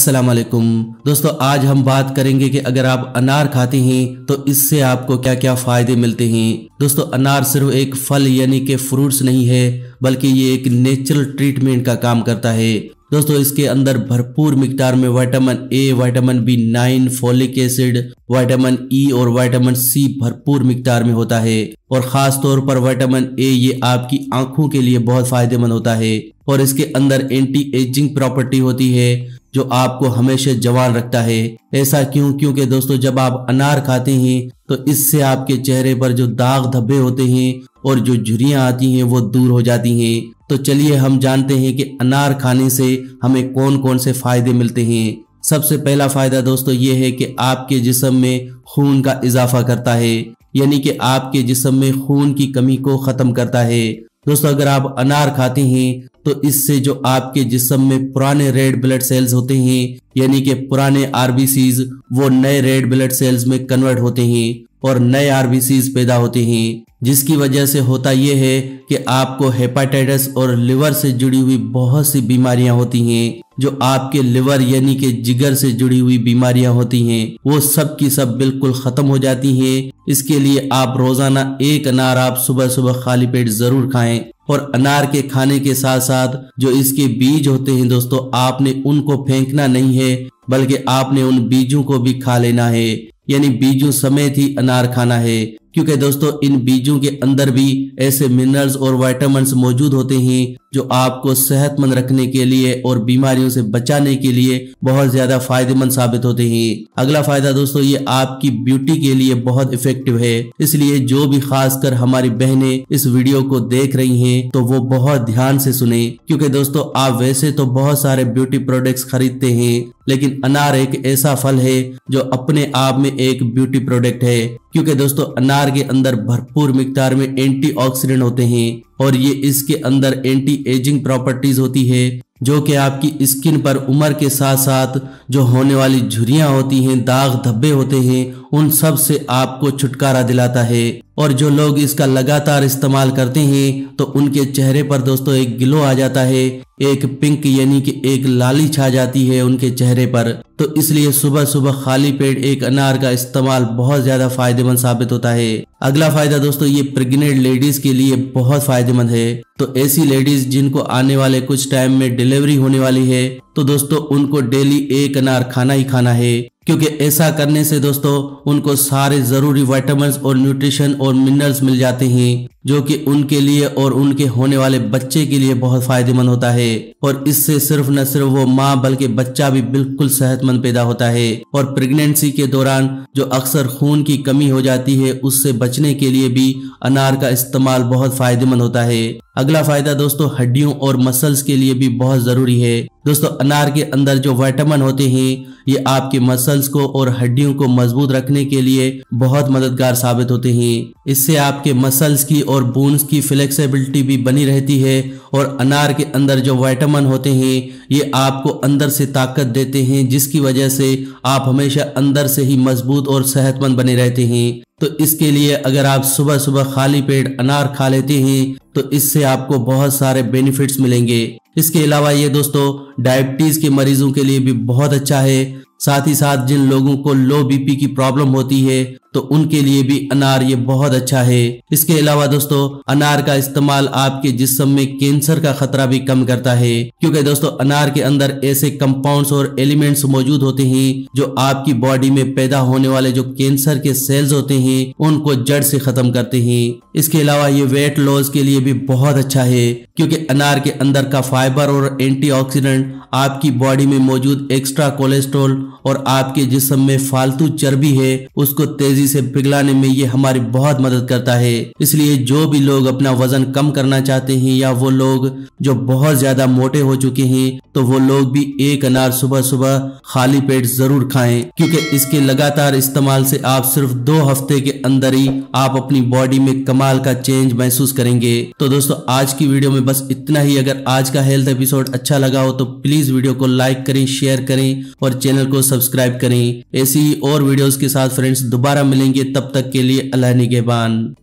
अस्सलाम वालेकुम दोस्तों, आज हम बात करेंगे कि अगर आप अनार खाते हैं तो इससे आपको क्या क्या फायदे मिलते हैं। दोस्तों, अनार सिर्फ एक फल यानी कि फ्रूट्स नहीं है, बल्कि ये एक नेचुरल ट्रीटमेंट का काम करता है। दोस्तों, इसके अंदर भरपूर मिकदार में vitamin A, vitamin B9, folic acid, vitamin E और विटामिन सी भरपूर मिकदार में होता है। और खास तौर पर विटामिन ए ये आपकी आंखों के लिए बहुत फायदेमंद होता है। और इसके अंदर एंटी एजिंग प्रॉपर्टी होती है जो आपको हमेशा जवान रखता है। ऐसा क्यों? क्योंकि दोस्तों, जब आप अनार खाते हैं तो इससे आपके चेहरे पर जो दाग धब्बे होते हैं और जो झुर्रियां आती हैं वो दूर हो जाती हैं। तो चलिए हम जानते हैं कि अनार खाने से हमें कौन कौन से फायदे मिलते हैं। सबसे पहला फायदा दोस्तों ये है कि आपके जिस्म में खून का इजाफा करता है, यानी कि आपके जिस्म में खून की कमी को खत्म करता है। दोस्तों, अगर आप अनार खाते हैं तो इससे जो आपके जिस्म में पुराने रेड ब्लड सेल्स होते हैं, यानी कि पुराने आरबीसीज, वो नए रेड ब्लड सेल्स में कन्वर्ट होते हैं और नए आरबीसीज पैदा होते हैं, जिसकी वजह से होता यह है कि आपको हेपेटाइटिस और लिवर से जुड़ी हुई बहुत सी बीमारियां होती हैं। जो आपके लिवर यानी कि जिगर से जुड़ी हुई बीमारियां होती हैं वो सब की सब बिल्कुल खत्म हो जाती हैं। इसके लिए आप रोजाना एक अनार आप सुबह सुबह खाली पेट जरूर खाएं। और अनार के खाने के साथ साथ जो इसके बीज होते हैं दोस्तों, आपने उनको फेंकना नहीं है, बल्कि आपने उन बीजों को भी खा लेना है, यानी बीजों समेत ही अनार खाना है। क्योंकि दोस्तों, इन बीजों के अंदर भी ऐसे मिनरल्स और विटामिन्स मौजूद होते हैं जो आपको सेहतमंद रखने के लिए और बीमारियों से बचाने के लिए बहुत ज्यादा फायदेमंद साबित होते हैं। अगला फायदा दोस्तों, ये आपकी ब्यूटी के लिए बहुत इफेक्टिव है। इसलिए जो भी खासकर हमारी बहनें इस वीडियो को देख रही हैं तो वो बहुत ध्यान से सुने, क्योंकि दोस्तों आप वैसे तो बहुत सारे ब्यूटी प्रोडक्ट्स खरीदते हैं, लेकिन अनार एक ऐसा फल है जो अपने आप में एक ब्यूटी प्रोडक्ट है। क्योंकि दोस्तों, अनार के अंदर भरपूर मिकदार में एंटीऑक्सीडेंट होते हैं और ये इसके अंदर एंटी एजिंग प्रॉपर्टीज होती है, जो कि आपकी स्किन पर उम्र के साथ साथ जो होने वाली झुर्रियां होती हैं, दाग धब्बे होते हैं, उन सब से आपको छुटकारा दिलाता है। और जो लोग इसका लगातार इस्तेमाल करते हैं तो उनके चेहरे पर दोस्तों एक ग्लो आ जाता है, एक पिंक यानी कि एक लाली छा जाती है उनके चेहरे पर। तो इसलिए सुबह सुबह खाली पेट एक अनार का इस्तेमाल बहुत ज्यादा फायदेमंद साबित होता है। अगला फायदा दोस्तों, ये प्रेग्नेंट लेडीज के लिए बहुत फायदेमंद है। तो ऐसी लेडीज जिनको आने वाले कुछ टाइम में डिलीवरी होने वाली है, तो दोस्तों उनको डेली एक अनार खाना ही खाना है। क्योंकि ऐसा करने से दोस्तों उनको सारे जरूरी विटामिन और न्यूट्रिशन और मिनरल्स मिल जाते हैं, जो कि उनके लिए और उनके होने वाले बच्चे के लिए बहुत फायदेमंद होता है। और इससे सिर्फ न सिर्फ वो माँ बल्कि बच्चा भी बिल्कुल सेहतमंद पैदा होता है। और प्रेगनेंसी के दौरान जो अक्सर खून की कमी हो जाती है, उससे बचने के लिए भी अनार का इस्तेमाल बहुत फायदेमंद होता है। अगला फायदा दोस्तों, हड्डियों और मसल्स के लिए भी बहुत जरूरी है। दोस्तों, अनार के अंदर जो विटामिन होते हैं ये आपके मसल्स को और हड्डियों को मजबूत रखने के लिए बहुत मददगार साबित होते हैं। इससे आपके मसल्स की और बोन्स की फ्लेक्सिबिलिटी भी बनी रहती है। और अनार के अंदर जो विटामिन होते हैं ये आपको अंदर से ताकत देते हैं, जिसकी वजह से आप हमेशा अंदर से ही मजबूत और सेहतमंद बने रहते हैं। तो इसके लिए अगर आप सुबह सुबह खाली पेट अनार खा लेते हैं तो इससे आपको बहुत सारे बेनिफिट्स मिलेंगे। इसके अलावा ये दोस्तों डायबिटीज के मरीजों के लिए भी बहुत अच्छा है। साथ ही साथ जिन लोगों को लो बीपी की प्रॉब्लम होती है तो उनके लिए भी अनार ये बहुत अच्छा है। इसके अलावा दोस्तों, अनार का इस्तेमाल आपके जिस्म में कैंसर का खतरा भी कम करता है। क्योंकि दोस्तों अनार के अंदर ऐसे कंपाउंड्स और एलिमेंट्स मौजूद होते हैं जो आपकी बॉडी में पैदा होने वाले जो कैंसर के सेल्स होते हैं उनको जड़ से खत्म करते हैं। इसके अलावा ये वेट लॉस के लिए भी बहुत अच्छा है, क्योंकि अनार के अंदर का फाइबर और एंटीऑक्सीडेंट आपकी बॉडी में मौजूद एक्स्ट्रा कोलेस्ट्रॉल और आपके जिस्म में फालतू चर्बी है उसको तेजी से पिघलाने में ये हमारी बहुत मदद करता है। इसलिए जो भी लोग अपना वजन कम करना चाहते हैं या वो लोग जो बहुत ज्यादा मोटे हो चुके हैं, तो वो लोग भी एक अनार सुबह सुबह खाली पेट जरूर खाएं। क्योंकि इसके लगातार इस्तेमाल से आप सिर्फ 2 हफ्ते के अंदर ही आप अपनी बॉडी में कमाल का चेंज महसूस करेंगे। तो दोस्तों आज की वीडियो में बस इतना ही। अगर आज का हेल्थ एपिसोड अच्छा लगा हो तो प्लीज वीडियो को लाइक करें, शेयर करें और चैनल को सब्सक्राइब करें। ऐसी और वीडियोस के साथ फ्रेंड्स दोबारा मिलेंगे, तब तक के लिए अल्लाह निगहबान।